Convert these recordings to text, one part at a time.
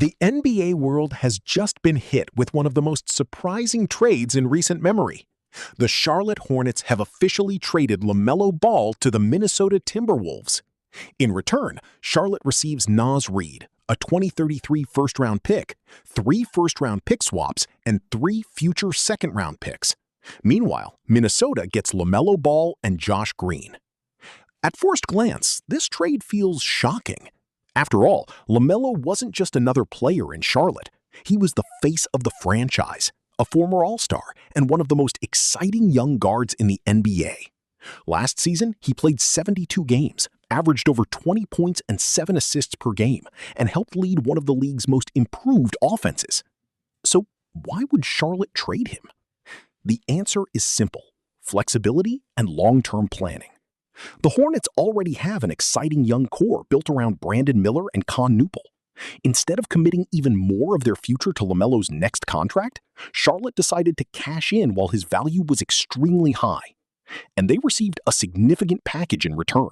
The NBA world has just been hit with one of the most surprising trades in recent memory. The Charlotte Hornets have officially traded LaMelo Ball to the Minnesota Timberwolves. In return, Charlotte receives Naz Reid, a 2033 first-round pick, 3 first-round pick swaps, and 3 future second-round picks. Meanwhile, Minnesota gets LaMelo Ball and Josh Green. At first glance, this trade feels shocking. After all, LaMelo wasn't just another player in Charlotte. He was the face of the franchise, a former All-Star, and one of the most exciting young guards in the NBA. Last season, he played 72 games, averaged over 20 points and 7 assists per game, and helped lead one of the league's most improved offenses. So why would Charlotte trade him? The answer is simple: flexibility and long-term planning. The Hornets already have an exciting young core built around Brandon Miller and Con Newpel. Instead of committing even more of their future to LaMelo's next contract, Charlotte decided to cash in while his value was extremely high. And they received a significant package in return.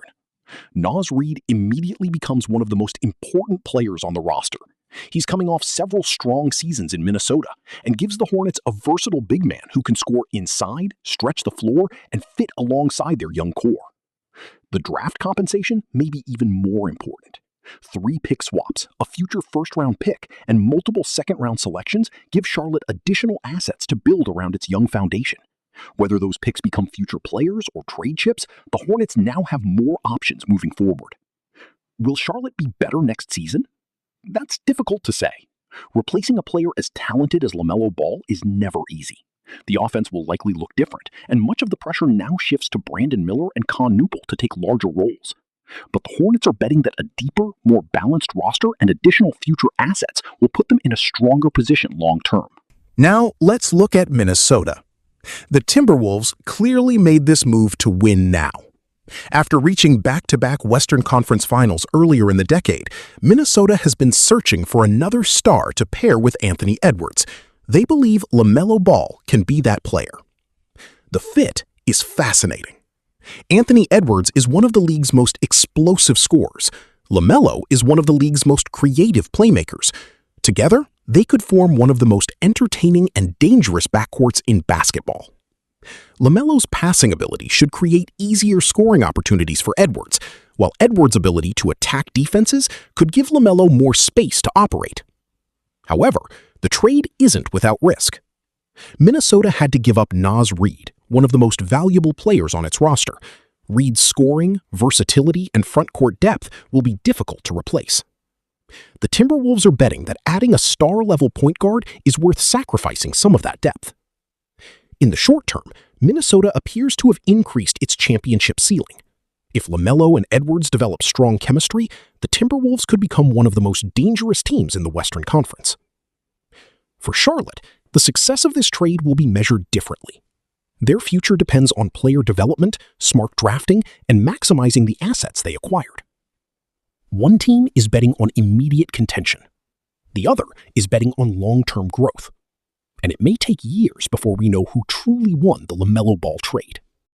Naz Reid immediately becomes one of the most important players on the roster. He's coming off several strong seasons in Minnesota and gives the Hornets a versatile big man who can score inside, stretch the floor, and fit alongside their young core. The draft compensation may be even more important. 3 pick swaps, a future first-round pick, and multiple second-round selections give Charlotte additional assets to build around its young foundation. Whether those picks become future players or trade chips, the Hornets now have more options moving forward. Will Charlotte be better next season? That's difficult to say. Replacing a player as talented as LaMelo Ball is never easy. The offense will likely look different, and much of the pressure now shifts to Brandon Miller and Con Newpel to take larger roles. But the Hornets are betting that a deeper, more balanced roster and additional future assets will put them in a stronger position long-term. Now, let's look at Minnesota. The Timberwolves clearly made this move to win now. After reaching back-to-back Western Conference Finals earlier in the decade, Minnesota has been searching for another star to pair with Anthony Edwards. They believe LaMelo Ball can be that player. The fit is fascinating. Anthony Edwards is one of the league's most explosive scorers. LaMelo is one of the league's most creative playmakers. Together, they could form one of the most entertaining and dangerous backcourts in basketball. LaMelo's passing ability should create easier scoring opportunities for Edwards, while Edwards' ability to attack defenses could give LaMelo more space to operate. However, the trade isn't without risk. Minnesota had to give up Naz Reid, one of the most valuable players on its roster. Reid's scoring, versatility, and front-court depth will be difficult to replace. The Timberwolves are betting that adding a star-level point guard is worth sacrificing some of that depth. In the short term, Minnesota appears to have increased its championship ceiling. If LaMelo and Edwards develop strong chemistry, the Timberwolves could become one of the most dangerous teams in the Western Conference. For Charlotte, the success of this trade will be measured differently. Their future depends on player development, smart drafting, and maximizing the assets they acquired. One team is betting on immediate contention. The other is betting on long-term growth. And it may take years before we know who truly won the LaMelo Ball trade.